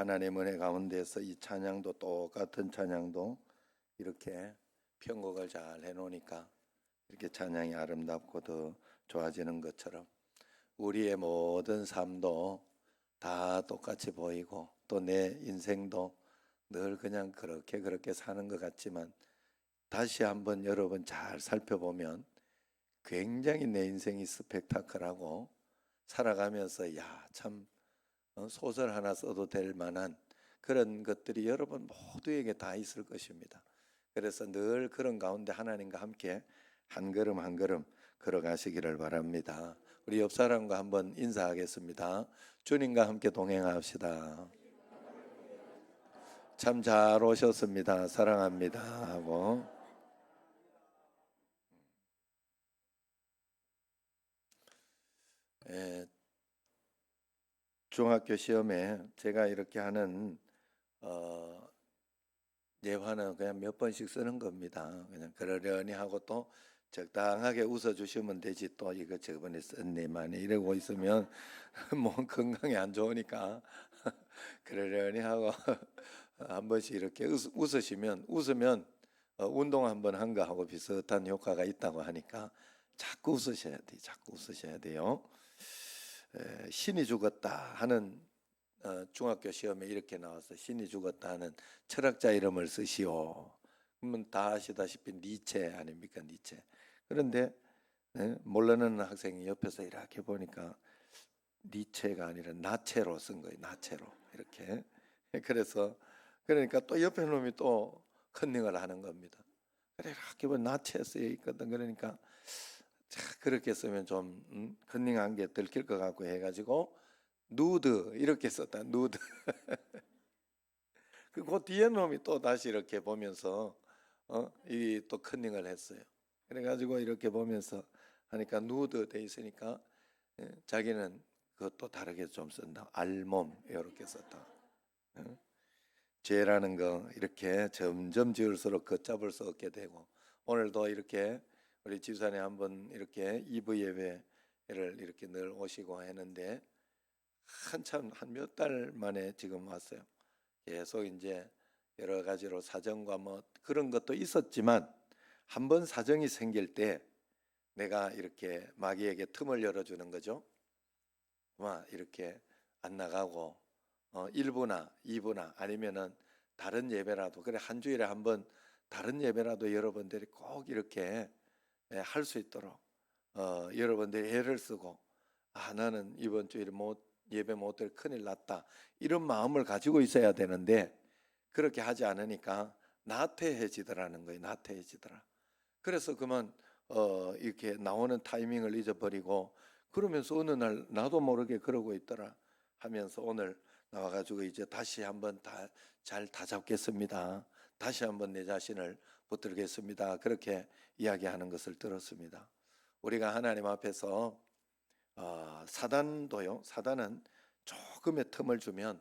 하나님 은혜 가운데서 이 찬양도 똑같은 찬양도 이렇게 편곡을 잘 해놓으니까 이렇게 찬양이 아름답고 더 좋아지는 것처럼 우리의 모든 삶도 다 똑같이 보이고 또 내 인생도 늘 그냥 그렇게 사는 것 같지만 다시 한번 여러분 잘 살펴보면 굉장히 내 인생이 스펙타클하고 살아가면서 참 소설 하나 써도 될 만한 그런 것들이 여러분 모두에게 다 있을 것입니다. 그래서 늘 그런 가운데 하나님과 함께 한 걸음 한 걸음 걸어가시기를 바랍니다. 우리 옆 사람과 한번 인사하겠습니다. 주님과 함께 동행합시다. 참 잘 오셨습니다. 사랑합니다 하고. 중학교 시험에 제가 이렇게 하는 예화는 그냥 몇 번씩 쓰는 겁니다. 그냥 그러려니 하고 또 적당하게 웃어주시면 되지, 또 이거 저번에 썼네만 이러고 있으면 몸 건강에 안 좋으니까 그러려니 하고 한 번씩 이렇게 웃으시면 운동 한번 한 거 하고 비슷한 효과가 있다고 하니까 자꾸 웃으셔야 돼요. 자꾸 웃으셔야 돼요. 신이 죽었다 하는 중학교 시험에 이렇게 나와서 신이 죽었다 하는 철학자 이름을 쓰시오. 그러면 다 아시다시피 니체 아닙니까? 니체. 그런데 모르는 학생이 옆에서 이렇게 보니까 니체가 아니라 나체로 쓴 거예요. 나체로 이렇게. 그래서 그러니까 또 옆에 놈이 또 컨닝을 하는 겁니다. 그래 이렇게 보면 나체 쓰여 있거든. 그러니까 자, 그렇게 쓰면 좀 컨닝한 게 들킬 것 같고 해가지고 누드 이렇게 썼다. 누드. 그 뒤에 놈이 또 다시 이렇게 보면서 이 또 컨닝을 했어요. 그래가지고 이렇게 보면서 하니까 누드 돼 있으니까 자기는 그것도 다르게 좀 쓴다. 알몸 이렇게 썼다. 죄라는 거 이렇게 점점 지을수록 걷잡을 수 없게 되고 오늘도 이렇게 우리 집사님 한번 이렇게 2부 예배를 이렇게 늘 오시고 했는데 한참 한 몇 달 만에 지금 왔어요. 계속 이제 여러 가지로 사정과 뭐 그런 것도 있었지만 한번 사정이 생길 때 내가 이렇게 마귀에게 틈을 열어주는 거죠. 이렇게 안 나가고 1부나 2부나 아니면은 다른 예배라도 그래 한 주일에 한번 다른 예배라도 여러분들이 꼭 이렇게 할 수 있도록 여러분들이 애를 쓰고 나는 이번 주일에 예배 못 될 큰일 났다 이런 마음을 가지고 있어야 되는데 그렇게 하지 않으니까 나태해지더라는 거예요. 나태해지더라. 그래서 그만 이렇게 나오는 타이밍을 잊어버리고 그러면서 어느 날 나도 모르게 그러고 있더라 하면서 오늘 나와가지고 이제 다시 한번 잘 다잡겠습니다. 다시 한번 내 자신을 붙들겠습니다. 그렇게 이야기하는 것을 들었습니다. 우리가 하나님 앞에서 사단은 조금의 틈을 주면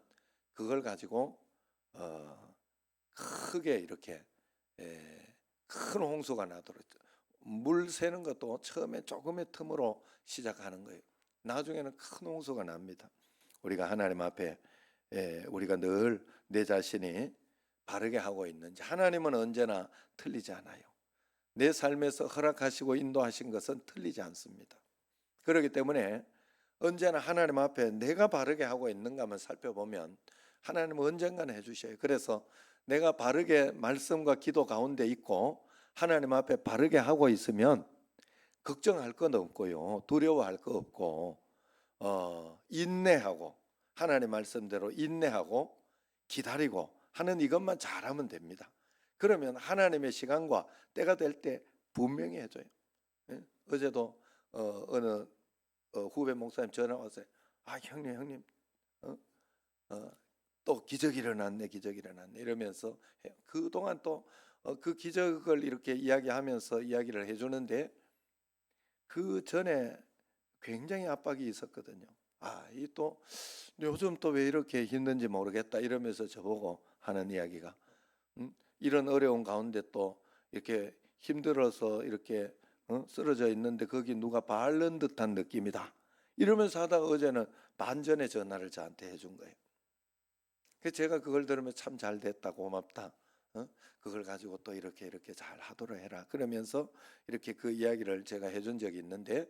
그걸 가지고 크게 이렇게 큰 홍수가 나도록 물 새는 것도 처음에 조금의 틈으로 시작하는 거예요. 나중에는 큰 홍수가 납니다. 우리가 하나님 앞에 우리가 늘 내 자신이 바르게 하고 있는지 하나님은 언제나 틀리지 않아요. 내 삶에서 허락하시고 인도하신 것은 틀리지 않습니다. 그렇기 때문에 언제나 하나님 앞에 내가 바르게 하고 있는가만 살펴보면 하나님은 언젠가는 해주셔요. 그래서 내가 바르게 말씀과 기도 가운데 있고 하나님 앞에 바르게 하고 있으면 걱정할 건 없고요. 두려워할 거 없고 인내하고 하나님 말씀대로 인내하고 기다리고 하는 이것만 잘하면 됩니다. 그러면 하나님의 시간과 때가 될 때 분명히 해줘요. 어제도 어느 후배 목사님 전화 왔어요. 형님 또 기적이 일어났네 이러면서 그동안 또 그 기적을 이렇게 이야기하면서 이야기를 해주는데 그 전에 굉장히 압박이 있었거든요. 이 또 요즘 또 왜 이렇게 힘든지 모르겠다 이러면서 저보고 하는 이야기가 이런 어려운 가운데 또 이렇게 힘들어서 이렇게 쓰러져 있는데 거기 누가 바른 듯한 느낌이다 이러면서 하다가 어제는 반전의 전화를 저한테 해준 거예요. 그래서 제가 그걸 들으면 참 잘 됐다, 고맙다. 그걸 가지고 또 이렇게 잘 하도록 해라. 그러면서 이렇게 그 이야기를 제가 해준 적이 있는데,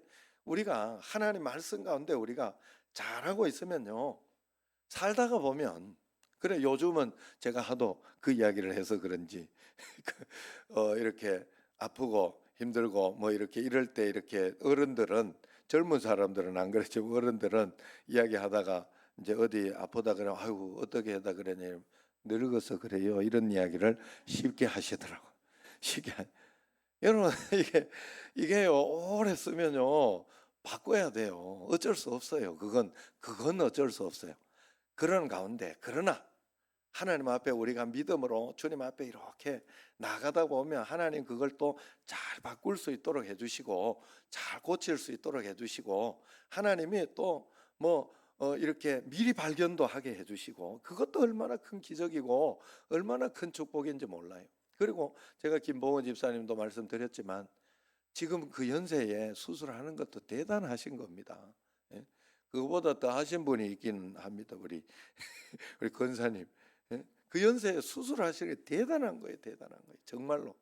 우리가 하나님 말씀 가운데 우리가 잘하고 있으면요, 살다가 보면, 그래 요즘은 제가 하도 그 이야기를 해서 그런지 이렇게 아프고 힘들고 뭐 이렇게 이럴 때 이렇게 어른들은, 젊은 사람들은 안 그렇죠. 어른들은 이야기하다가 이제 어디 아프다 그러면 아이고 어떻게 하다 그러냐, 늙어서 그래요, 이런 이야기를 쉽게 하시더라고. 쉽게 여러분 이게요, 오래 쓰면요 바꿔야 돼요. 어쩔 수 없어요. 그건 어쩔 수 없어요. 그런 가운데, 그러나 하나님 앞에 우리가 믿음으로 주님 앞에 이렇게 나가다 보면 하나님 그걸 또 잘 바꿀 수 있도록 해주시고, 잘 고칠 수 있도록 해주시고, 하나님이 또 뭐 이렇게 미리 발견도 하게 해주시고, 그것도 얼마나 큰 기적이고 얼마나 큰 축복인지 몰라요. 그리고 제가 김봉원 집사님도 말씀드렸지만, 지금 그 연세에 수술하는 것도 대단하신 겁니다. 예? 그거보다 더 하신 분이 있기는 합니다. 우리 권사님. 예? 그 연세에 수술하시는 게 대단한 거예요. 대단한 거예요. 정말로.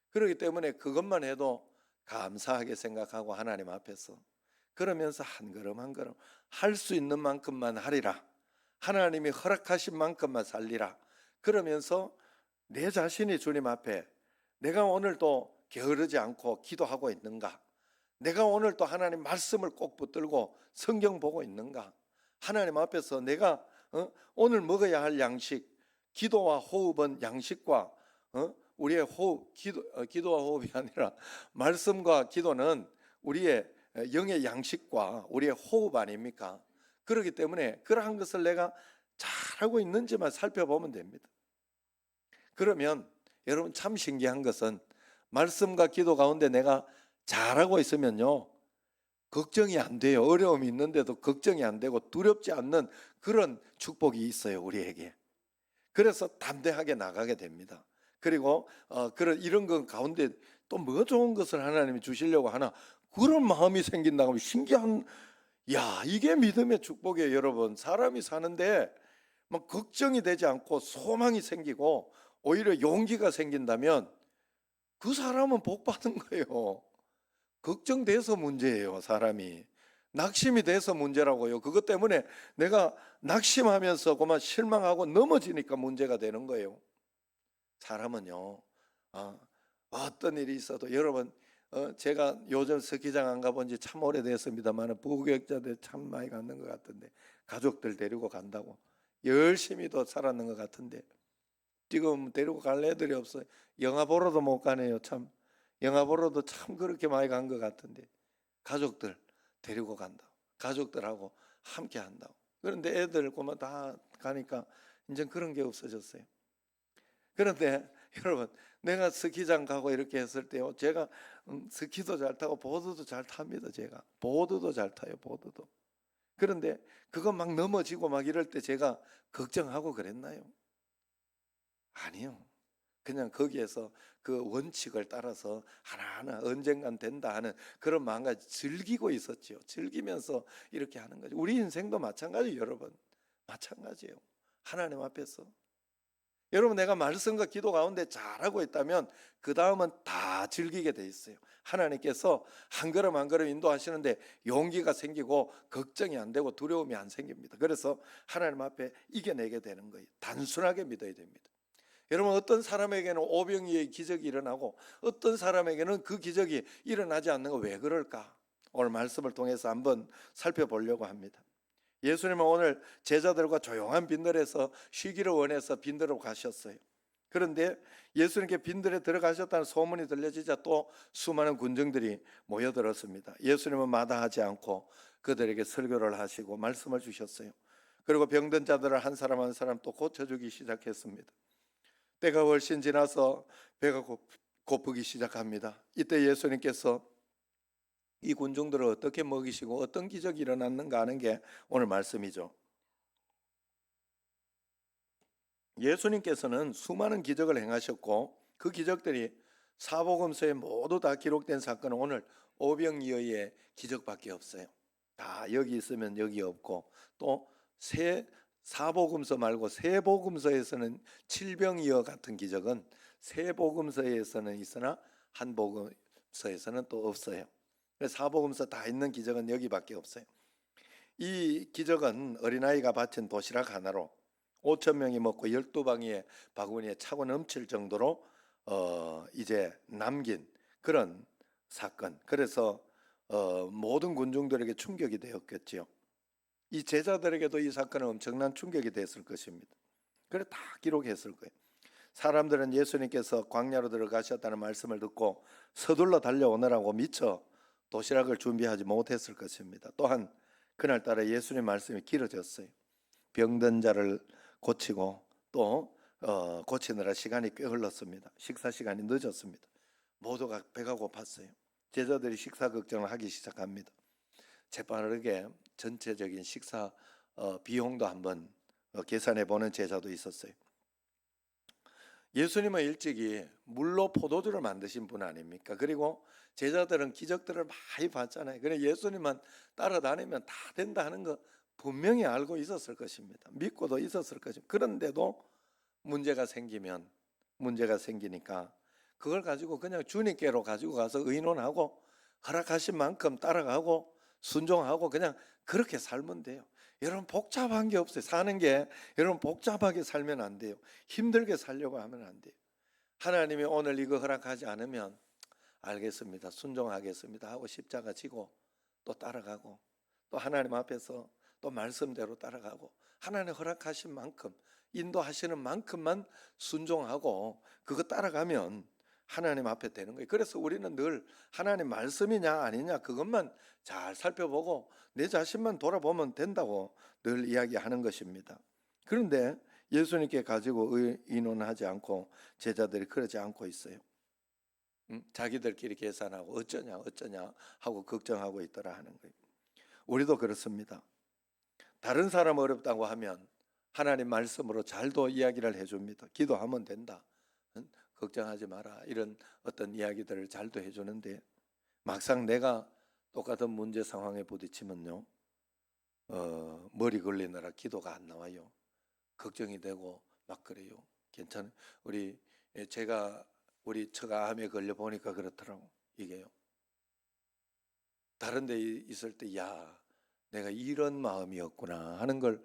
그렇기 때문에 그것만 해도 감사하게 생각하고 하나님 앞에서 그러면서 한 걸음 한 걸음 할 수 있는 만큼만 하리라. 하나님이 허락하신 만큼만 살리라. 그러면서 내 자신이 주님 앞에, 내가 오늘도 게으르지 않고 기도하고 있는가? 내가 오늘도 하나님 말씀을 꼭 붙들고 성경 보고 있는가? 하나님 앞에서 내가 오늘 먹어야 할 양식, 기도와 호흡은 양식과 우리의 호흡, 기도와 호흡이 아니라 말씀과 기도는 우리의 영의 양식과 우리의 호흡 아닙니까? 그렇기 때문에 그러한 것을 내가 잘하고 있는지만 살펴보면 됩니다. 그러면 여러분 참 신기한 것은, 말씀과 기도 가운데 내가 잘하고 있으면요, 걱정이 안 돼요. 어려움이 있는데도 걱정이 안 되고 두렵지 않는 그런 축복이 있어요, 우리에게. 그래서 담대하게 나가게 됩니다. 그리고 이런 것 가운데 또 뭐 좋은 것을 하나님이 주시려고 하나, 그런 마음이 생긴다고 하면 신기한, 야, 이게 믿음의 축복이에요, 여러분. 사람이 사는데 막 걱정이 되지 않고 소망이 생기고 오히려 용기가 생긴다면 그 사람은 복 받은 거예요. 걱정돼서 문제예요, 사람이. 낙심이 돼서 문제라고요. 그것 때문에 내가 낙심하면서 그만 실망하고 넘어지니까 문제가 되는 거예요. 사람은요, 어떤 일이 있어도, 여러분, 제가 요즘 스키장 안 가본 지 참 오래됐습니다만 부교육자들 참 많이 갔는 것 같은데, 가족들 데리고 간다고 열심히도 살았는 것 같은데 지금 데리고 갈 애들이 없어요. 영화 보러도 못 가네요. 참, 영화 보러도 참 그렇게 많이 간 것 같은데 가족들 데리고 간다고, 가족들하고 함께 한다고. 그런데 애들 그만 다 가니까 이제 그런 게 없어졌어요. 그런데 여러분, 내가 스키장 가고 이렇게 했을 때요, 제가 스키도 잘 타고 보드도 잘 탑니다. 제가 보드도 잘 타요, 보드도. 그런데 그거 막 넘어지고 막 이럴 때 제가 걱정하고 그랬나요? 아니요. 그냥 거기에서 그 원칙을 따라서 하나하나 언젠간 된다 하는 그런 마음과 즐기고 있었죠. 즐기면서 이렇게 하는 거죠. 우리 인생도 마찬가지예요, 여러분. 마찬가지예요. 하나님 앞에서. 여러분, 내가 말씀과 기도 가운데 잘하고 있다면 그 다음은 다 즐기게 돼 있어요. 하나님께서 한 걸음 한 걸음 인도하시는데 용기가 생기고 걱정이 안 되고 두려움이 안 생깁니다. 그래서 하나님 앞에 이겨내게 되는 거예요. 단순하게 믿어야 됩니다. 여러분, 어떤 사람에게는 오병이의 기적이 일어나고 어떤 사람에게는 그 기적이 일어나지 않는 거, 왜 그럴까? 오늘 말씀을 통해서 한번 살펴보려고 합니다. 예수님은 오늘 제자들과 조용한 빈들에서 쉬기를 원해서 빈들로 가셨어요. 그런데 예수님께 빈들에 들어가셨다는 소문이 들려지자 또 수많은 군중들이 모여들었습니다. 예수님은 마다하지 않고 그들에게 설교를 하시고 말씀을 주셨어요. 그리고 병든 자들을 한 사람 한 사람 또 고쳐주기 시작했습니다. 때가 훨씬 지나서 배가 고프기 시작합니다. 이때 예수님께서 이 군중들을 어떻게 먹이시고 어떤 기적이 일어났는가 하는 게 오늘 말씀이죠. 예수님께서는 수많은 기적을 행하셨고 그 기적들이 사복음서에 모두 다 기록된 사건은 오늘 오병이어의 기적밖에 없어요. 다 여기 있으면 여기 없고 또 새 사복음서 말고 세복음서에서는 칠병이어 같은 기적은 세복음서에서는 있으나 한복음서에서는 또 없어요. 사복음서 다 있는 기적은 여기밖에 없어요. 이 기적은 어린아이가 바친 도시락 하나로 5천 명이 먹고 12방이의 바구니에 차고 넘칠 정도로 이제 남긴 그런 사건. 그래서 모든 군중들에게 충격이 되었겠지요. 이 제자들에게도 이 사건은 엄청난 충격이 됐을 것입니다. 그래 다 기록했을 거예요. 사람들은 예수님께서 광야로 들어가셨다는 말씀을 듣고 서둘러 달려오느라고 미처 도시락을 준비하지 못했을 것입니다. 또한 그날따라 예수님 말씀이 길어졌어요. 병든 자를 고치고 또 고치느라 시간이 꽤 흘렀습니다. 식사 시간이 늦었습니다. 모두가 배가 고팠어요. 제자들이 식사 걱정을 하기 시작합니다. 재빠르게 전체적인 식사 비용도 한번 계산해 보는 제자도 있었어요. 예수님은 일찍이 물로 포도주를 만드신 분 아닙니까? 그리고 제자들은 기적들을 많이 봤잖아요. 그래 예수님만 따라다니면 다 된다 하는 거 분명히 알고 있었을 것입니다. 믿고도 있었을 것입니다. 그런데도 문제가 생기니까 그걸 가지고 그냥 주님께로 가지고 가서 의논하고 허락하신 만큼 따라가고 순종하고 그냥 그렇게 살면 돼요. 여러분 복잡한 게 없어요. 사는 게 여러분 복잡하게 살면 안 돼요. 힘들게 살려고 하면 안 돼요. 하나님이 오늘 이거 허락하지 않으면 알겠습니다. 순종하겠습니다 하고 십자가 지고 또 따라가고 또 하나님 앞에서 또 말씀대로 따라가고 하나님 허락하신 만큼 인도하시는 만큼만 순종하고 그거 따라가면 하나님 앞에 되는 거예요. 그래서 우리는 늘 하나님 말씀이냐 아니냐 그것만 잘 살펴보고 내 자신만 돌아보면 된다고 늘 이야기하는 것입니다. 그런데 예수님께 가지고 의논하지 않고 제자들이 그러지 않고 있어요. 자기들끼리 계산하고 어쩌냐 하고 걱정하고 있더라 하는 거예요. 우리도 그렇습니다. 다른 사람 어렵다고 하면 하나님 말씀으로 잘도 이야기를 해줍니다. 기도하면 된다. 걱정하지 마라. 이런 어떤 이야기들을 잘도 해주는데 막상 내가 똑같은 문제 상황에 부딪히면요. 머리 걸리느라 기도가 안 나와요. 걱정이 되고 막 그래요. 괜찮아요. 우리 처가 암에 걸려 보니까 그렇더라고. 이게요. 다른 데 있을 때 야, 내가 이런 마음이었구나 하는 걸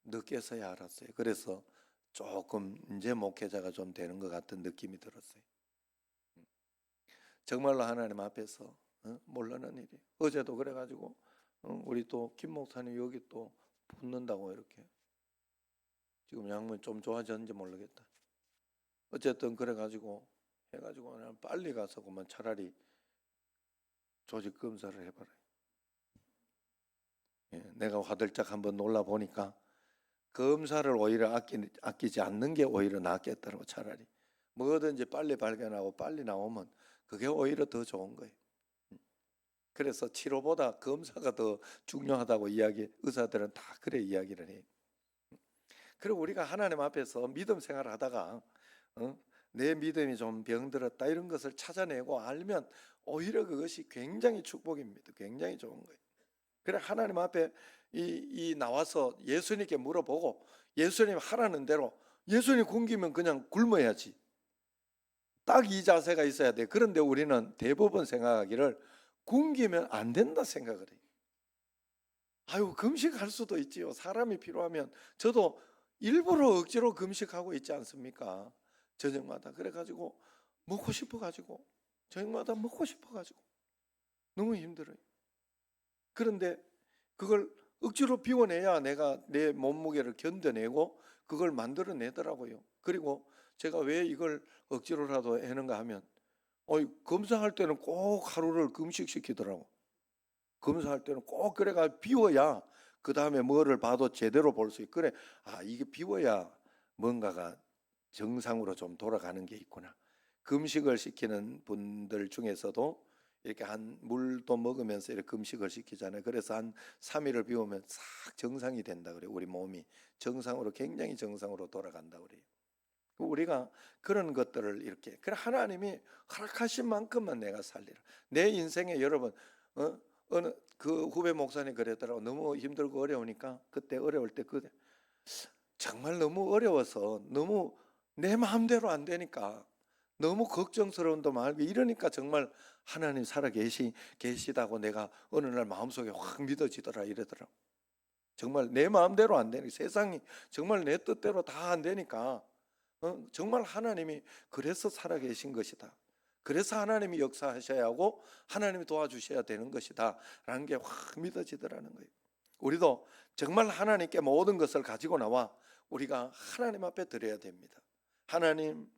느껴서야 알았어요. 그래서 조금 이제 목회자가 좀 되는 것 같은 느낌이 들었어요. 정말로 하나님 앞에서 모르는 일이. 어제도 그래가지고 우리 또 김 목사님 여기 또 붙는다고 이렇게 지금 양면 좀 좋아졌는지 모르겠다. 어쨌든 그래가지고 해가지고 그냥 빨리 가서 그만 차라리 조직 검사를 해봐라. 예, 내가 화들짝 한번 놀라 보니까 검사를 오히려 아끼지 않는 게 오히려 낫겠더라고. 차라리 뭐든지 빨리 발견하고 빨리 나오면 그게 오히려 더 좋은 거예요. 그래서 치료보다 검사가 더 중요하다고 의사들은 다 그래 이야기를 해요. 그리고 우리가 하나님 앞에서 믿음 생활을 하다가 내 믿음이 좀 병들었다 이런 것을 찾아내고 알면 오히려 그것이 굉장히 축복입니다. 굉장히 좋은 거예요. 그래 하나님 앞에 이 나와서 예수님께 물어보고 예수님 하라는 대로 예수님 굶기면 그냥 굶어야지. 딱 이 자세가 있어야 돼. 그런데 우리는 대부분 생각하기를 굶기면 안 된다 생각을 해요. 아유 금식할 수도 있지요. 사람이 필요하면 저도 일부러 억지로 금식하고 있지 않습니까? 저녁마다 그래가지고 먹고 싶어가지고 저녁마다 먹고 싶어가지고 너무 힘들어요. 그런데 그걸 억지로 비워내야 내가 내 몸무게를 견뎌내고 그걸 만들어내더라고요. 그리고 제가 왜 이걸 억지로라도 하는가 하면 검사할 때는 꼭 하루를 금식시키더라고. 검사할 때는 꼭 그래가 비워야 그 다음에 뭐를 봐도 제대로 볼 수 있고 그래 이게 비워야 뭔가가 정상으로 좀 돌아가는 게 있구나. 금식을 시키는 분들 중에서도 이렇게 한 물도 먹으면서 이렇게 금식을 시키잖아요. 그래서 한 3일을 비우면 싹 정상이 된다 그래요. 우리 몸이 정상으로 굉장히 정상으로 돌아간다 그래요. 우리가 그런 것들을 이렇게 그래 하나님이 허락하신 만큼만 내가 살리라. 내 인생에 여러분 어느 그 후배 목사님 그랬더라고. 너무 힘들고 어려우니까 그때 어려울 때 정말 너무 어려워서 너무 내 마음대로 안 되니까 너무 걱정스러운도 말고 이러니까 정말 하나님 살아 계시다고 내가 어느 날 마음속에 확 믿어지더라 이러더라고. 정말 내 마음대로 안 되니까 세상이 정말 내 뜻대로 다 안 되니까 정말 하나님이 그래서 살아 계신 것이다. 그래서 하나님이 역사하셔야 하고 하나님이 도와주셔야 되는 것이다 라는 게 확 믿어지더라는 거예요. 우리도 정말 하나님께 모든 것을 가지고 나와 우리가 하나님 앞에 드려야 됩니다. 하나님,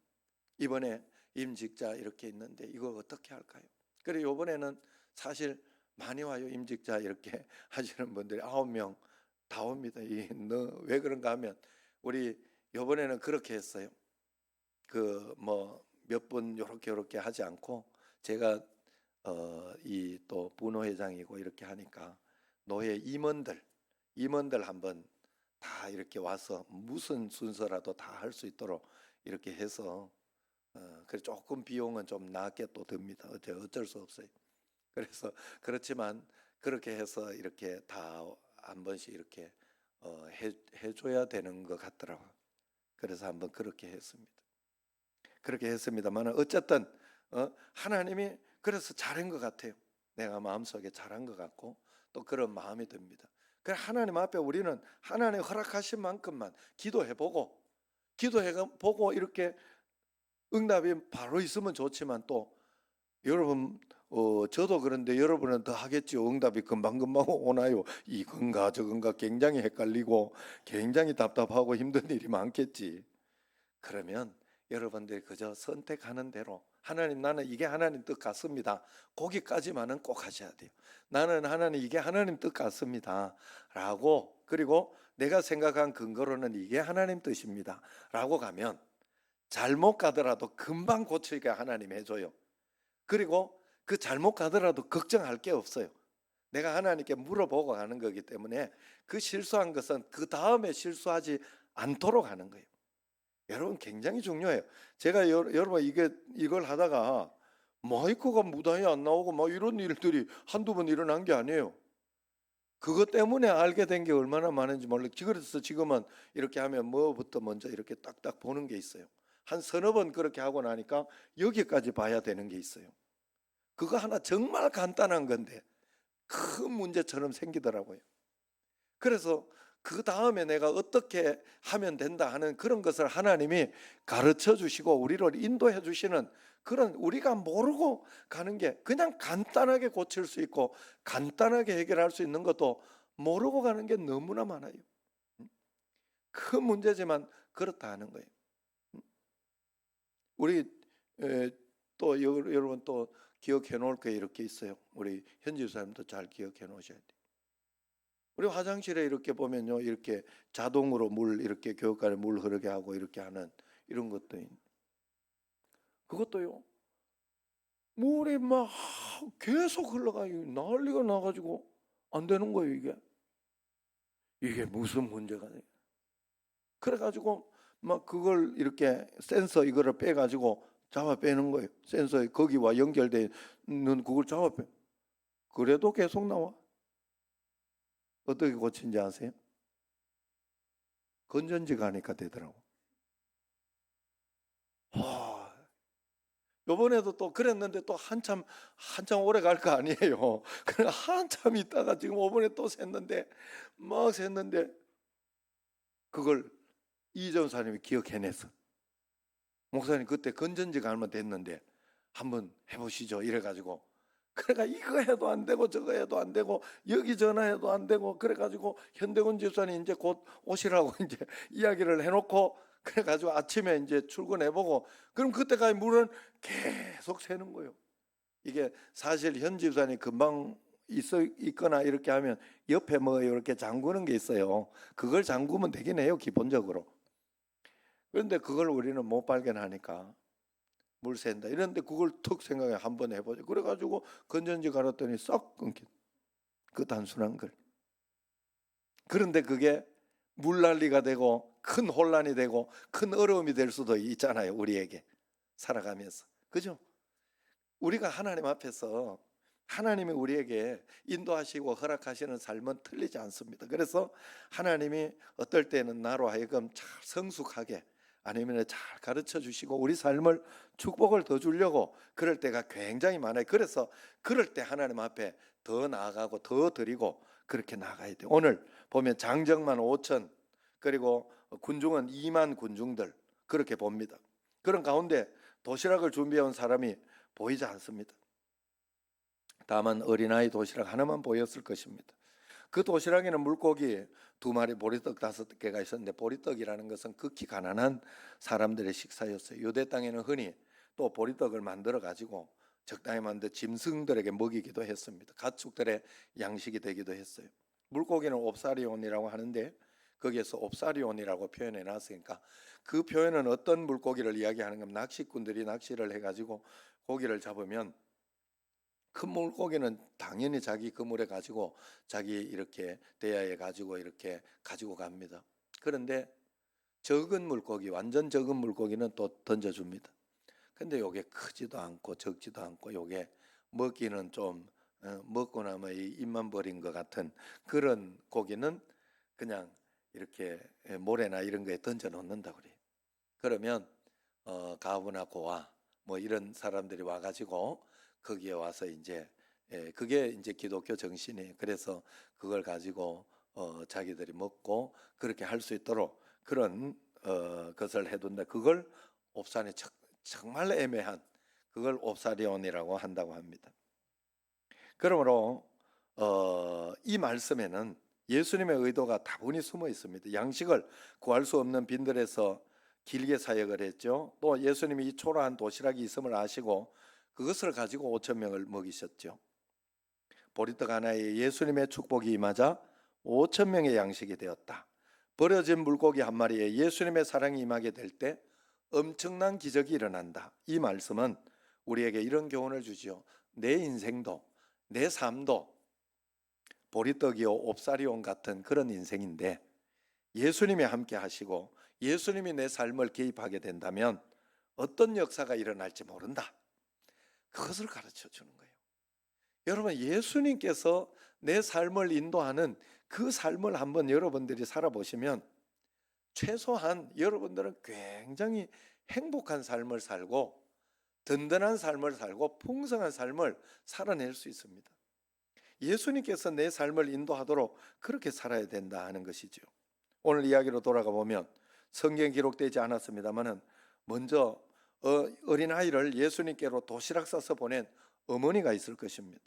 이번에 임직자 이렇게 있는데 이거 어떻게 할까요? 그리고 이번에는 사실 많이 와요. 임직자 이렇게 하시는 분들이 9명 다 옵니다. 왜 그런가 하면 우리 이번에는 그렇게 했어요. 그 뭐 몇 분 요렇게 하지 않고 제가 이 또 부노회장이고 이렇게 하니까 노회 임원들 한번 다 이렇게 와서 무슨 순서라도 다 할 수 있도록 이렇게 해서 그래 조금 비용은 좀 낮게 또 듭니다. 어쩔 수 없어요. 그래서 그렇지만 그렇게 해서 이렇게 다 한 번씩 이렇게 해줘야 되는 것 같더라고요. 그래서 한번 그렇게 했습니다. 그렇게 했습니다만 어쨌든 하나님이 그래서 잘한 것 같아요. 내가 마음속에 잘한 것 같고 또 그런 마음이 듭니다. 그래 하나님 앞에 우리는 하나님 허락하신 만큼만 기도해보고 이렇게 응답이 바로 있으면 좋지만 또 여러분 저도 그런데 여러분은 더 하겠죠. 응답이 금방금방 오나요? 이건가 저건가 굉장히 헷갈리고 굉장히 답답하고 힘든 일이 많겠지. 그러면 여러분들이 그저 선택하는 대로 하나님 나는 이게 하나님 뜻 같습니다. 거기까지만은 꼭 하셔야 돼요. 나는 하나님 이게 하나님 뜻 같습니다. 라고 그리고 내가 생각한 근거로는 이게 하나님 뜻입니다. 라고 가면 잘못 가더라도 금방 고치게 하나님 해줘요. 그리고 그 잘못 가더라도 걱정할 게 없어요. 내가 하나님께 물어보고 가는 거기 때문에 그 실수한 것은 그 다음에 실수하지 않도록 하는 거예요. 여러분 굉장히 중요해요. 제가 여러분 이걸 하다가 마이크가 무단히 안 나오고 막 이런 일들이 한두 번 일어난 게 아니에요. 그것 때문에 알게 된 게 얼마나 많은지 몰라요. 그래서 지금은 이렇게 하면 뭐부터 먼저 이렇게 딱딱 보는 게 있어요. 한 서너 번 그렇게 하고 나니까 여기까지 봐야 되는 게 있어요. 그거 하나 정말 간단한 건데 큰 문제처럼 생기더라고요. 그래서 그 다음에 내가 어떻게 하면 된다 하는 그런 것을 하나님이 가르쳐 주시고 우리를 인도해 주시는 그런 우리가 모르고 가는 게 그냥 간단하게 고칠 수 있고 간단하게 해결할 수 있는 것도 모르고 가는 게 너무나 많아요. 큰 문제지만 그렇다 하는 거예요. 우리 또 여러분 또 기억해 놓을 게 이렇게 있어요. 우리 현지 사람도 잘 기억해 놓으셔야 돼요. 우리 화장실에 이렇게 보면요, 이렇게 자동으로 물 이렇게 교육관에 물 흐르게 하고 이렇게 하는 이런 것도 그것도요. 물이 막 계속 흘러가요. 난리가 나가지고 안 되는 거예요 이게 무슨 문제가 돼요? 그래가지고 막 그걸 이렇게 센서 이거를 빼가지고 잡아 빼는 거예요. 센서에 거기와 연결되어 있는 그걸 잡아 빼. 그래도 계속 나와. 어떻게 고친지 아세요? 건전지 가니까 되더라고. 요번에도 또 그랬는데 또 한참 오래 갈 거 아니에요. 그러니까 한참 있다가 지금 이번에 또 샜는데 막 샜는데 그걸 이전 사님이 기억해냈어. 목사님 그때 건전지 갈면 됐는데 한번 해보시죠 이래가지고 그러니까 이거 해도 안 되고 저거 해도 안 되고 여기 전화해도 안 되고 그래가지고 현대건 집사님 이제 곧 오시라고 이제 이야기를 해놓고 그래가지고 아침에 이제 출근해보고 그럼 그때까지 물은 계속 새는 거예요. 이게 사실 현 집사님 금방 있거나 이렇게 하면 옆에 뭐 이렇게 잠그는 게 있어요. 그걸 잠그면 되긴 해요 기본적으로. 그런데 그걸 우리는 못 발견하니까 물 샌다 이런데 그걸 툭 생각해 한번 해보죠. 그래가지고 건전지 갈았더니 썩 끊긴 그 단순한 걸. 그런데 그게 물난리가 되고 큰 혼란이 되고 큰 어려움이 될 수도 있잖아요 우리에게 살아가면서. 그죠? 우리가 하나님 앞에서 하나님이 우리에게 인도하시고 허락하시는 삶은 틀리지 않습니다. 그래서 하나님이 어떨 때는 나로 하여금 잘 성숙하게 아니면 잘 가르쳐 주시고 우리 삶을 축복을 더 주려고 그럴 때가 굉장히 많아요. 그래서 그럴 때 하나님 앞에 더 나아가고 더 드리고 그렇게 나가야 돼요. 오늘 보면 장정만 5천 그리고 군중은 2만 군중들 그렇게 봅니다. 그런 가운데 도시락을 준비해 온 사람이 보이지 않습니다. 다만 어린아이 도시락 하나만 보였을 것입니다. 그 도시락에는 물고기 2마리, 보리떡 5개가 있었는데 보리떡이라는 것은 극히 가난한 사람들의 식사였어요. 유대 땅에는 흔히 또 보리떡을 만들어 가지고 적당히 만든 짐승들에게 먹이기도 했습니다. 가축들의 양식이 되기도 했어요. 물고기는 옵사리온이라고 하는데 거기에서 옵사리온이라고 표현해 놨으니까 그 표현은 어떤 물고기를 이야기하는 겁니다. 낚시꾼들이 낚시를 해가지고 고기를 잡으면 큰 물고기는 당연히 자기 그물에 가지고 자기 이렇게 대야에 가지고 이렇게 가지고 갑니다. 그런데 적은 물고기, 완전 적은 물고기는 또 던져줍니다. 근데 요게 크지도 않고 적지도 않고 요게 먹기는 좀 먹고 나면 이 입만 버린 것 같은 그런 고기는 그냥 이렇게 모래나 이런 거에 던져 놓는다 그래요. 그러면 가부나 고아 뭐 이런 사람들이 와가지고 거기에 와서 이제 그게 이제 기독교 정신이에요. 그래서 그걸 가지고 자기들이 먹고 그렇게 할 수 있도록 그런 것을 해둔다. 그걸 옵산에 정말 애매한 그걸 옵사리온이라고 한다고 합니다. 그러므로 이 말씀에는 예수님의 의도가 다분히 숨어 있습니다. 양식을 구할 수 없는 빈들에서 길게 사역을 했죠. 또 예수님이 이 초라한 도시락이 있음을 아시고 그것을 가지고 5천 명을 먹이셨죠. 보리떡 하나에 예수님의 축복이 임하자 5천 명의 양식이 되었다. 버려진 물고기 한 마리에 예수님의 사랑이 임하게 될 때 엄청난 기적이 일어난다. 이 말씀은 우리에게 이런 교훈을 주지요. 내 인생도 내 삶도 보리떡이요 옵사리온 같은 그런 인생인데 예수님이 함께 하시고 예수님이 내 삶을 개입하게 된다면 어떤 역사가 일어날지 모른다. 그것을 가르쳐 주는 거예요. 여러분 예수님께서 내 삶을 인도하는 그 삶을 한번 여러분들이 살아보시면 최소한 여러분들은 굉장히 행복한 삶을 살고 든든한 삶을 살고 풍성한 삶을 살아낼 수 있습니다. 예수님께서 내 삶을 인도하도록 그렇게 살아야 된다 하는 것이죠. 오늘 이야기로 돌아가 보면 성경에 기록되지 않았습니다만은 먼저 어린아이를 예수님께로 도시락 싸서 보낸 어머니가 있을 것입니다.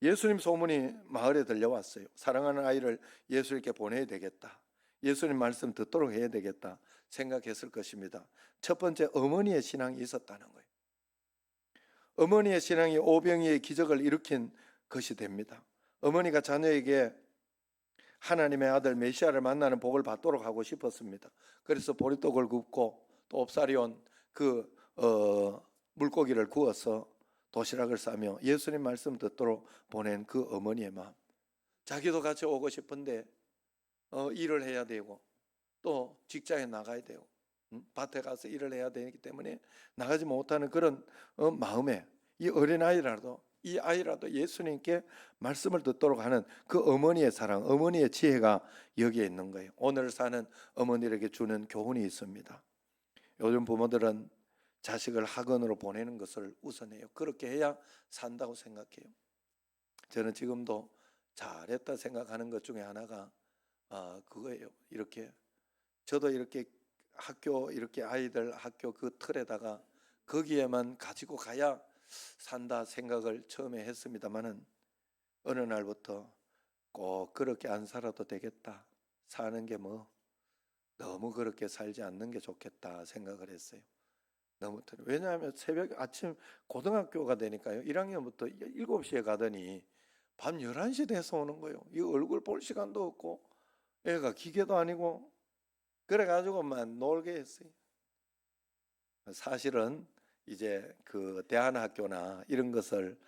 예수님 소문이 마을에 들려왔어요. 사랑하는 아이를 예수님께 보내야 되겠다. 예수님 말씀 듣도록 해야 되겠다 생각했을 것입니다. 첫 번째 어머니의 신앙이 있었다는 거예요. 어머니의 신앙이 오병이의 기적을 일으킨 것이 됩니다. 어머니가 자녀에게 하나님의 아들 메시아를 만나는 복을 받도록 하고 싶었습니다. 그래서 보리떡을 굽고 또 옵사리온 그 물고기를 구워서 도시락을 싸며 예수님 말씀 듣도록 보낸 그 어머니의 마음. 자기도 같이 오고 싶은데 일을 해야 되고 또 직장에 나가야 되고 밭에 가서 일을 해야 되기 때문에 나가지 못하는 그런 마음에 이 어린아이라도 이 아이라도 예수님께 말씀을 듣도록 하는 그 어머니의 사랑, 어머니의 지혜가 여기에 있는 거예요. 오늘 사는 어머니에게 주는 교훈이 있습니다. 요즘 부모들은 자식을 학원으로 보내는 것을 우선해요. 그렇게 해야 산다고 생각해요. 저는 지금도 잘했다 생각하는 것 중에 하나가 그거예요. 이렇게 저도 이렇게 학교 이렇게 아이들 학교 그 틀에다가 거기에만 가지고 가야 산다 생각을 처음에 했습니다마는 어느 날부터 꼭 그렇게 안 살아도 되겠다. 사는 게 뭐 너무 그렇게 살지 않는 게 좋겠다 생각을 했어요. 너무 왜냐하면 새벽 아침 고등학교가 되니까요. 1학년부터 7시에 가더니 밤 11시 돼서 오는 거예요. 이 얼굴 볼 시간도 없고 애가 기계도 아니고 그래가지고만 놀게 했어요. 사실은 이제 그 대안학교나 이런 것을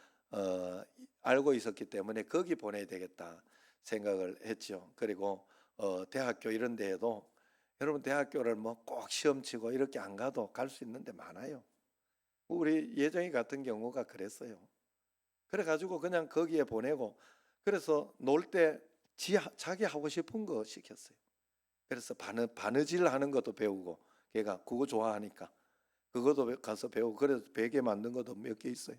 알고 있었기 때문에 거기 보내야 되겠다 생각을 했죠. 그리고 대학교 이런 데에도 여러분 대학교를 뭐 꼭 시험 치고 이렇게 안 가도 갈 수 있는 데 많아요. 우리 예정이 같은 경우가 그랬어요. 그래가지고 그냥 거기에 보내고, 그래서 놀 때 자기 하고 싶은 거 시켰어요. 그래서 바느질 하는 것도 배우고, 걔가 그거 좋아하니까 그것도 가서 배우고, 그래서 베개 만든 것도 몇 개 있어요.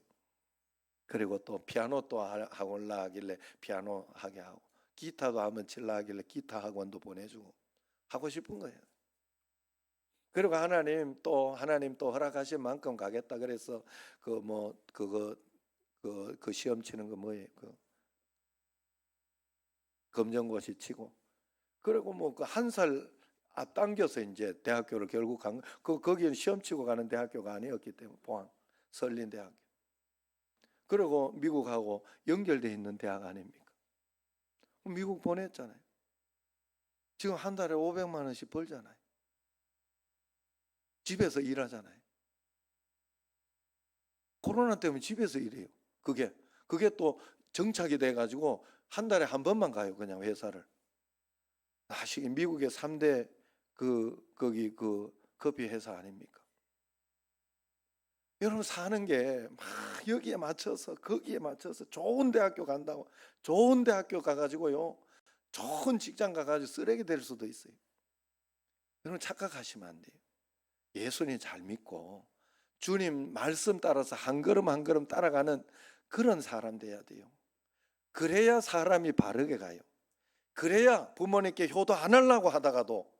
그리고 또 피아노 또 학원 하길래 피아노 하게 하고, 기타도 한번 칠라 하길래 기타 학원도 보내주고, 하고 싶은 거예요. 그리고 하나님 또 허락하신 만큼 가겠다 그래서 그 시험 치는 거 뭐예요? 그 검정고시 치고, 그리고 뭐 그 한 살 앞당겨서 이제 대학교를 결국 거기는 시험 치고 가는 대학교가 아니었기 때문에 포항 설린대학교. 그리고 미국하고 연결돼 있는 대학 아닙니까? 미국 보냈잖아요. 지금 한 달에 500만 원씩 벌잖아요. 집에서 일하잖아요. 코로나 때문에 집에서 일해요. 그게 또 정착이 돼가지고 한 달에 한 번만 가요. 그냥 회사를. 미국의 3대 거기 커피 회사 아닙니까? 여러분 사는 게 막 여기에 맞춰서 거기에 맞춰서 좋은 대학교 간다고, 좋은 대학교 가가지고요, 좋은 직장 가가지고 쓰레기 될 수도 있어요. 여러분 착각하시면 안 돼요. 예수님 잘 믿고 주님 말씀 따라서 한 걸음 한 걸음 따라가는 그런 사람 돼야 돼요. 그래야 사람이 바르게 가요. 그래야 부모님께 효도 안 하려고 하다가도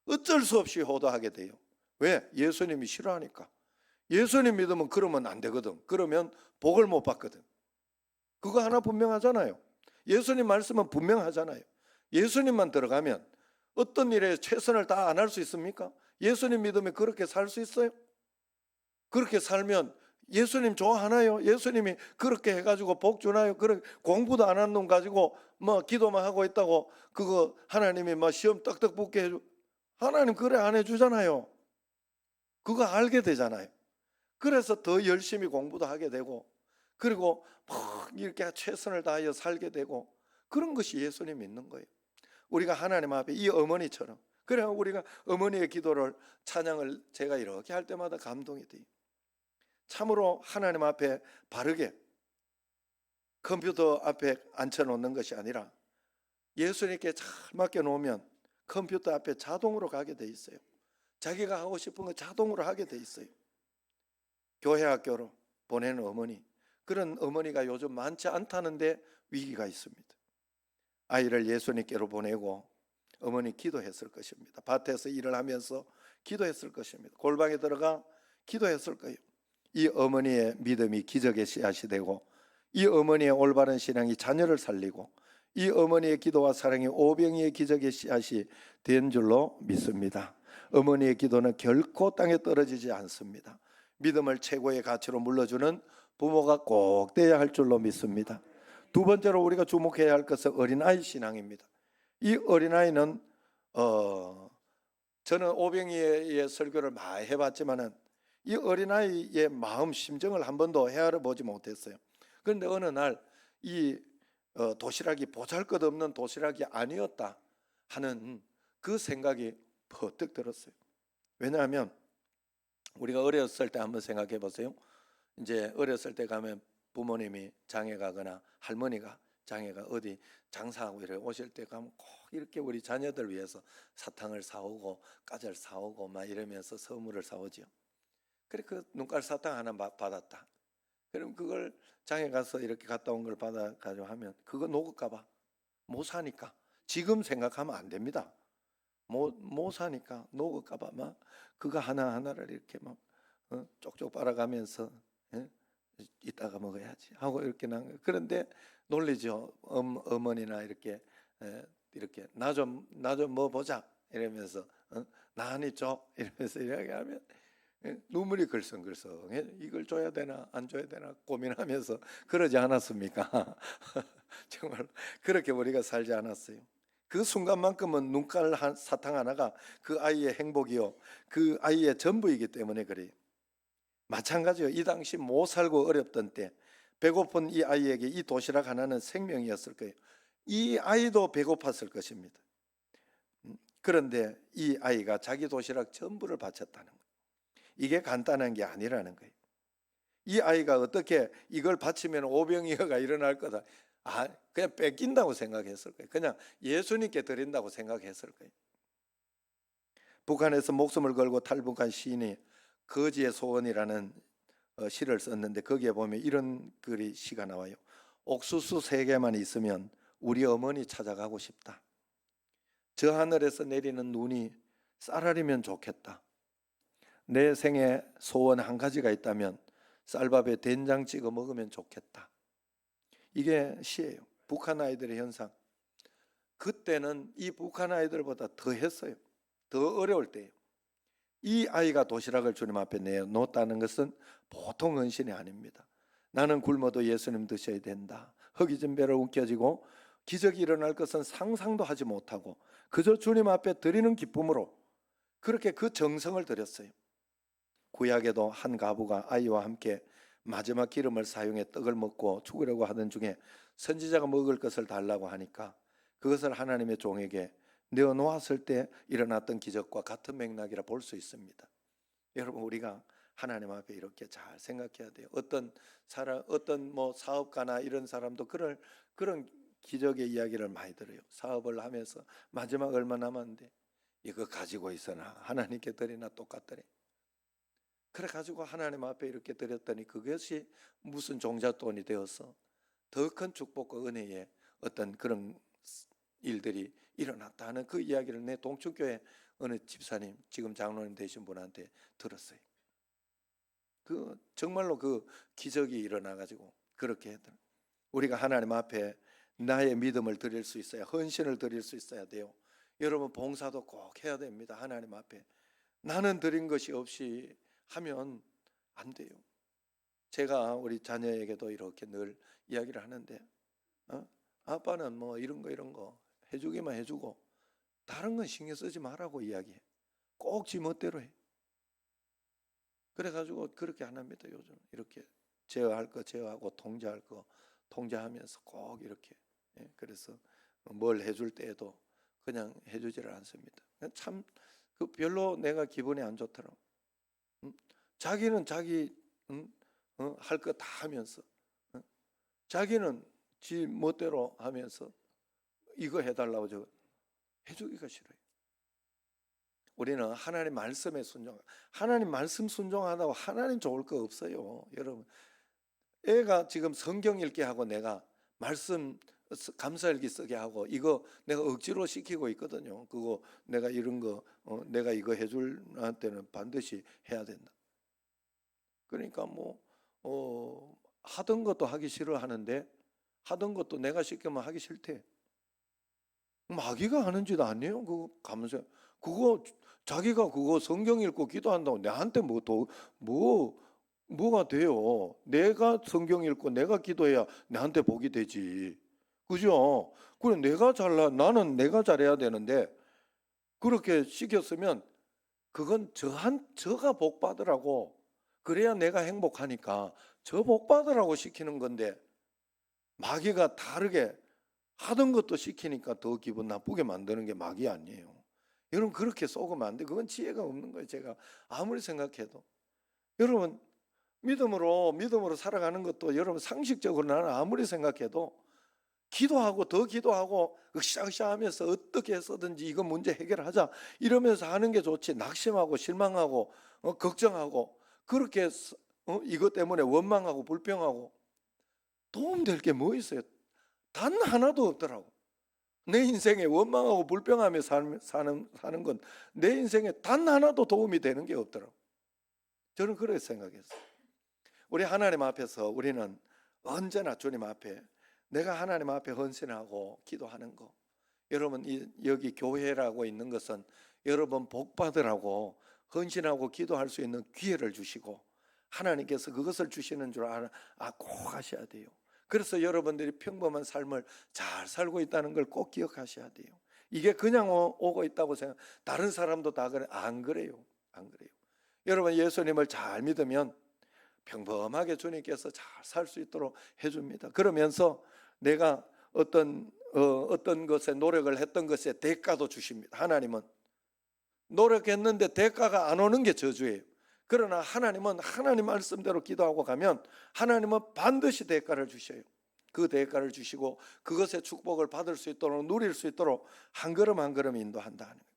어쩔 수 없이 효도하게 돼요. 왜? 예수님이 싫어하니까. 예수님 믿으면 그러면 안 되거든. 그러면 복을 못 받거든. 그거 하나 분명하잖아요. 예수님 말씀은 분명하잖아요. 예수님만 들어가면 어떤 일에 최선을 다 안 할 수 있습니까? 예수님 믿으면 그렇게 살 수 있어요? 그렇게 살면 예수님 좋아하나요? 예수님이 그렇게 해가지고 복 주나요? 공부도 안 한 놈 가지고 뭐 기도만 하고 있다고 그거 하나님이 뭐 시험 떡떡 붙게 해주? 하나님 그래 안 해주잖아요. 그거 알게 되잖아요. 그래서 더 열심히 공부도 하게 되고, 그리고 막 이렇게 최선을 다하여 살게 되고, 그런 것이 예수님 믿는 거예요. 우리가 하나님 앞에 이 어머니처럼, 그래 우리가 어머니의 기도를 찬양을 제가 이렇게 할 때마다 감동이 돼요. 참으로 하나님 앞에 바르게 컴퓨터 앞에 앉혀놓는 것이 아니라 예수님께 잘 맡겨놓으면 컴퓨터 앞에 자동으로 가게 돼 있어요. 자기가 하고 싶은 거 자동으로 하게 돼 있어요. 교회 학교로 보내는 어머니, 그런 어머니가 요즘 많지 않다는데 위기가 있습니다. 아이를 예수님께로 보내고 어머니 기도했을 것입니다. 밭에서 일을 하면서 기도했을 것입니다. 골방에 들어가 기도했을 거예요. 이 어머니의 믿음이 기적의 씨앗이 되고, 이 어머니의 올바른 신앙이 자녀를 살리고, 이 어머니의 기도와 사랑이 오병이의 기적의 씨앗이 된 줄로 믿습니다. 어머니의 기도는 결코 땅에 떨어지지 않습니다. 믿음을 최고의 가치로 물러주는 부모가 꼭 돼야 할 줄로 믿습니다. 두 번째로 우리가 주목해야 할 것은 어린아이 신앙입니다. 이 어린아이는 저는 오병이의 설교를 많이 해봤지만은 이 어린아이의 마음 심정을 한 번도 헤아려 보지 못했어요. 그런데 어느 날 이 도시락이 보잘것없는 도시락이 아니었다 하는 그 생각이 퍼뜩 들었어요. 왜냐하면 우리가 어렸을 때 한번 생각해 보세요. 이제 어렸을 때 가면 부모님이 장에 가거나 할머니가 장애가 어디 장사하고 이래 오실 때 가면 꼭 이렇게 우리 자녀들 위해서 사탕을 사오고 과자를 사오고 막 이러면서 선물을 사오죠. 그래 그 눈깔 사탕 하나 받았다. 그럼 그걸 장에 가서 이렇게 갔다 온 걸 받아 가지고 하면 그거 녹을까 봐 못 사니까, 지금 생각하면 안 됩니다. 못 사니까 녹을까 봐 막 그거 하나하나를 이렇게 막 쪽쪽 빨아가면서 이따가 먹어야지 하고 이렇게 그런데 놀리죠. 어머니나 이렇게 나 좀 뭐 보자 이러면서 나 한 입 줘 이러면서 이야기하면 눈물이 글썽글썽 이걸 줘야 되나 안 줘야 되나 고민하면서 그러지 않았습니까? 정말 그렇게 우리가 살지 않았어요. 그 순간만큼은 눈깔 사탕 하나가 그 아이의 행복이요, 그 아이의 전부이기 때문에 그래요. 마찬가지요. 이 당시 못 살고 어렵던 때 배고픈 이 아이에게 이 도시락 하나는 생명이었을 거예요. 이 아이도 배고팠을 것입니다. 그런데 이 아이가 자기 도시락 전부를 바쳤다는 거예요. 이게 간단한 게 아니라는 거예요. 이 아이가 어떻게 이걸 바치면 오병이어가 일어날 거다. 그냥 뺏긴다고 생각했을 거예요. 그냥 예수님께 드린다고 생각했을 거예요. 북한에서 목숨을 걸고 탈북한 시인이 거지의 소원이라는 시를 썼는데 거기에 보면 이런 시가 나와요. 옥수수 3개만 있으면 우리 어머니 찾아가고 싶다. 저 하늘에서 내리는 눈이 쌀알이면 좋겠다. 내 생에 소원 한 가지가 있다면 쌀밥에 된장 찍어 먹으면 좋겠다. 이게 시예요. 북한 아이들의 현상. 그때는 이 북한 아이들보다 더 했어요. 더 어려울 때예요. 이 아이가 도시락을 주님 앞에 내놓았다는 것은 보통 헌신이 아닙니다. 나는 굶어도 예수님 드셔야 된다. 허기진 배를 움켜쥐고 기적이 일어날 것은 상상도 하지 못하고 그저 주님 앞에 드리는 기쁨으로 그렇게 그 정성을 드렸어요. 구약에도 한 가부가 아이와 함께 마지막 기름을 사용해 떡을 먹고 죽으려고 하던 중에 선지자가 먹을 것을 달라고 하니까 그것을 하나님의 종에게 내어놓았을 때 일어났던 기적과 같은 맥락이라 볼 수 있습니다. 여러분, 우리가 하나님 앞에 이렇게 잘 생각해야 돼요. 어떤 사람, 어떤 사업가나 이런 사람도 그런 기적의 이야기를 많이 들어요. 사업을 하면서 마지막 얼마 남았는데 이거 가지고 있으나 하나님께 드리나 똑같더래. 그래 가지고 하나님 앞에 이렇게 드렸더니 그것이 무슨 종잣돈이 되어서 더 큰 축복과 은혜의 어떤 그런 일들이 일어났다는 그 이야기를 내 동춘교회 어느 집사님, 지금 장로님 되신 분한테 들었어요. 정말로 그 기적이 일어나 가지고 그렇게 했더라고요. 우리가 하나님 앞에 나의 믿음을 드릴 수 있어야, 헌신을 드릴 수 있어야 돼요. 여러분, 봉사도 꼭 해야 됩니다. 하나님 앞에 나는 드린 것이 없이 하면 안 돼요. 제가 우리 자녀에게도 이렇게 늘 이야기를 하는데 아빠는 이런 거 해주기만 해주고 다른 건 신경 쓰지 말라고 이야기해. 꼭 지 멋대로 해. 그래가지고 그렇게 안 합니다. 요즘 이렇게 제어할 거 제어하고 통제할 거 통제하면서 꼭 이렇게. 그래서 뭘 해줄 때에도 그냥 해주지를 않습니다. 참 별로 내가 기분이 안 좋더라고. 자기는 자기 할 거 다 하면서 자기는 지 멋대로 하면서 이거 해달라고 저거 해주기가 싫어요. 우리는 하나님 말씀에 하나님 말씀 순종하다고 하나님 좋을 거 없어요. 여러분, 애가 지금 성경 읽게 하고 내가 말씀 감사일기 쓰게 하고 이거 내가 억지로 시키고 있거든요. 그거 내가 이런 거 내가 이거 해줄 나한테는 반드시 해야 된다. 그러니까 하던 것도 하기 싫어하는데 하던 것도 내가 시키면 하기 싫대. 마귀가 하는 짓 아니에요. 그거 가면서 그거 자기가 그거 성경 읽고 기도한다고 내한테 뭐가 돼요? 내가 성경 읽고 내가 기도해야 내한테 복이 되지. 그죠? 그래 나는 내가 잘해야 되는데 그렇게 시켰으면 그건 저가 복 받으라고 그래야 내가 행복하니까 저 복 받으라고 시키는 건데 마귀가 다르게 하던 것도 시키니까 더 기분 나쁘게 만드는 게 마귀 아니에요. 여러분, 그렇게 속으면 안 돼. 그건 지혜가 없는 거예요. 제가 아무리 생각해도. 여러분, 믿음으로 살아가는 것도 여러분 상식적으로 나는 아무리 생각해도 기도하고 더 기도하고 으쌰으쌰 하면서 어떻게 해서든지 이거 문제 해결하자 이러면서 하는 게 좋지. 낙심하고 실망하고 걱정하고 그렇게 이것 때문에 원망하고 불평하고 도움될 게 뭐 있어요? 단 하나도 없더라고. 내 인생에 원망하고 불평하며 사는 건 내 인생에 단 하나도 도움이 되는 게 없더라고. 저는 그렇게 생각했어요. 우리 하나님 앞에서 우리는 언제나 주님 앞에 내가 하나님 앞에 헌신하고 기도하는 거. 여러분, 여기 교회라고 있는 것은 여러분 복 받으라고 헌신하고 기도할 수 있는 기회를 주시고 하나님께서 그것을 주시는 줄 꼭 아셔야 돼요. 그래서 여러분들이 평범한 삶을 잘 살고 있다는 걸 꼭 기억하셔야 돼요. 이게 그냥 오고 있다고 다른 사람도 다 그래. 안 그래요. 여러분, 예수님을 잘 믿으면 평범하게 주님께서 잘 살 수 있도록 해줍니다. 그러면서 내가 어떤 것에 노력을 했던 것에 대가도 주십니다. 하나님은 노력했는데 대가가 안 오는 게 저주예요. 그러나 하나님은 하나님 말씀대로 기도하고 가면 하나님은 반드시 대가를 주셔요. 그 대가를 주시고 그것의 축복을 받을 수 있도록, 누릴 수 있도록 한 걸음 한 걸음 인도한다는 거예요.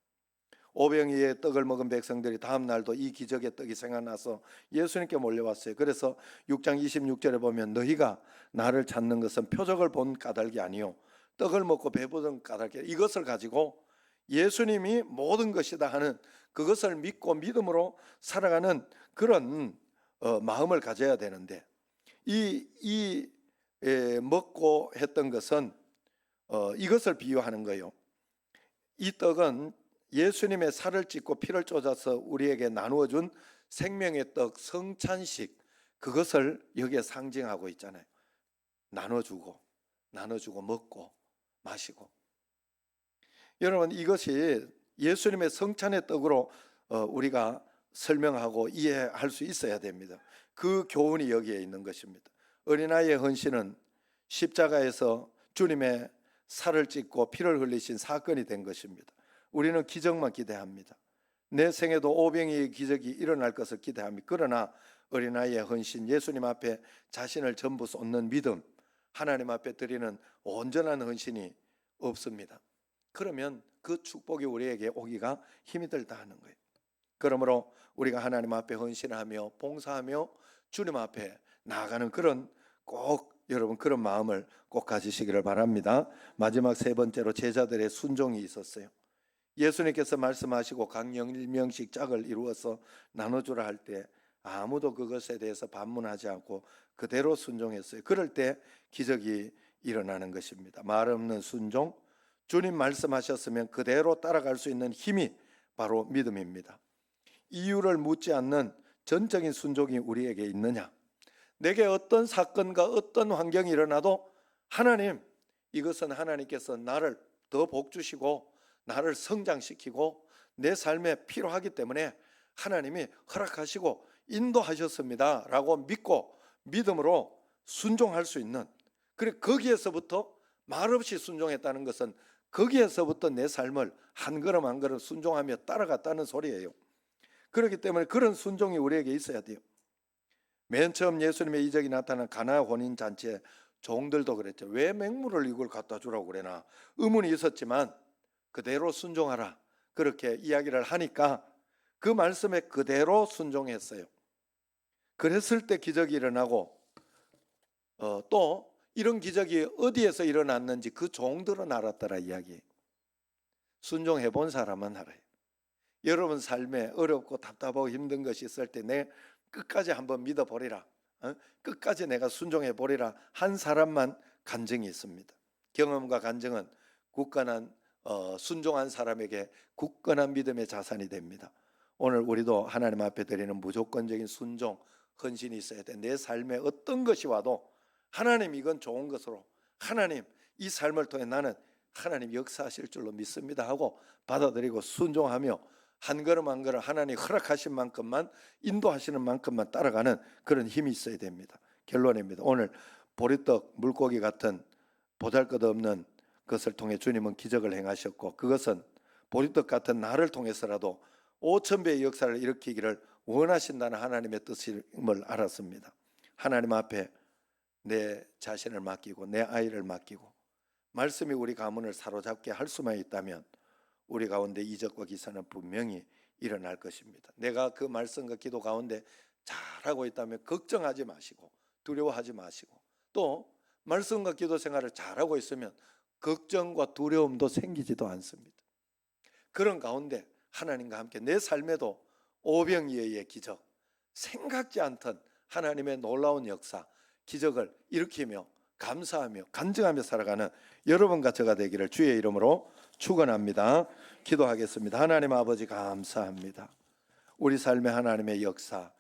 오병이의 떡을 먹은 백성들이 다음 날도 이 기적의 떡이 생각나서 예수님께 몰려왔어요. 그래서 6장 26절에 보면 너희가 나를 찾는 것은 표적을 본 까닭이 아니요 떡을 먹고 배부른 까닭이라. 이것을 가지고 예수님이 모든 것이다 하는 그것을 믿고 믿음으로 살아가는 그런 마음을 가져야 되는데, 이 먹고 했던 것은 이것을 비유하는 거예요. 이 떡은 예수님의 살을 찢고 피를 쏟아서 우리에게 나누어 준 생명의 떡, 성찬식, 그것을 여기에 상징하고 있잖아요. 나눠주고 먹고 마시고. 여러분, 이것이 예수님의 성찬의 떡으로 우리가 설명하고 이해할 수 있어야 됩니다. 그 교훈이 여기에 있는 것입니다. 어린아이의 헌신은 십자가에서 주님의 살을 찢고 피를 흘리신 사건이 된 것입니다. 우리는 기적만 기대합니다. 내 생에도 오병이의 기적이 일어날 것을 기대합니다. 그러나 어린아이의 헌신, 예수님 앞에 자신을 전부 쏟는 믿음, 하나님 앞에 드리는 온전한 헌신이 없습니다. 그러면 그 축복이 우리에게 오기가 힘이 들다 하는 거예요. 그러므로 우리가 하나님 앞에 헌신하며 봉사하며 주님 앞에 나아가는 그런, 꼭 여러분 그런 마음을 꼭 가지시기를 바랍니다. 마지막 세 번째로 제자들의 순종이 있었어요. 예수님께서 말씀하시고 각 10명씩 짝을 이루어서 나눠주라 할 때 아무도 그것에 대해서 반문하지 않고 그대로 순종했어요. 그럴 때 기적이 일어나는 것입니다. 말 없는 순종, 주님 말씀하셨으면 그대로 따라갈 수 있는 힘이 바로 믿음입니다. 이유를 묻지 않는 전적인 순종이 우리에게 있느냐? 내게 어떤 사건과 어떤 환경이 일어나도 하나님, 이것은 하나님께서 나를 더 복 주시고 나를 성장시키고 내 삶에 필요하기 때문에 하나님이 허락하시고 인도하셨습니다 라고 믿고 믿음으로 순종할 수 있는, 그래 거기에서부터 말없이 순종했다는 것은 거기에서부터 내 삶을 한 걸음 한 걸음 순종하며 따라갔다는 소리예요. 그렇기 때문에 그런 순종이 우리에게 있어야 돼요. 맨 처음 예수님의 이적이 나타난 가나 혼인 잔치에 종들도 그랬죠. 왜 맹물을 이걸 갖다 주라고 그래나 의문이 있었지만 그대로 순종하라 그렇게 이야기를 하니까 그 말씀에 그대로 순종했어요. 그랬을 때 기적이 일어나고 또 이런 기적이 어디에서 일어났는지 그 종들은 알았더라 이야기. 순종해 본 사람은 알아요. 여러분 삶에 어렵고 답답하고 힘든 것이 있을 때 내 끝까지 한번 믿어보리라, 끝까지 내가 순종해 보리라 한 사람만 간증이 있습니다. 경험과 간증은 굳건한 순종한 사람에게 굳건한 믿음의 자산이 됩니다. 오늘 우리도 하나님 앞에 드리는 무조건적인 순종, 헌신이 있어야 돼. 내 삶에 어떤 것이 와도 하나님 이건 좋은 것으로, 하나님 이 삶을 통해 나는 하나님 역사하실 줄로 믿습니다 하고 받아들이고 순종하며 한 걸음 한 걸음 하나님 허락하신 만큼만, 인도하시는 만큼만 따라가는 그런 힘이 있어야 됩니다. 결론입니다. 오늘 보리떡 물고기 같은 보잘것없는 것을 통해 주님은 기적을 행하셨고, 그것은 보리떡 같은 나를 통해서라도 5,000배의 역사를 일으키기를 원하신다는 하나님의 뜻임을 알았습니다. 하나님 앞에 내 자신을 맡기고 내 아이를 맡기고 말씀이 우리 가문을 사로잡게 할 수만 있다면 우리 가운데 이적과 기사는 분명히 일어날 것입니다. 내가 그 말씀과 기도 가운데 잘하고 있다면 걱정하지 마시고 두려워하지 마시고, 또 말씀과 기도 생활을 잘하고 있으면 걱정과 두려움도 생기지도 않습니다. 그런 가운데 하나님과 함께 내 삶에도 오병이어의 기적, 생각지 않던 하나님의 놀라운 역사, 기적을 일으키며 감사하며 간증하며 살아가는 여러분과 저가 되기를 주의 이름으로 축원합니다. 기도하겠습니다. 하나님 아버지 감사합니다. 우리 삶의 하나님의 역사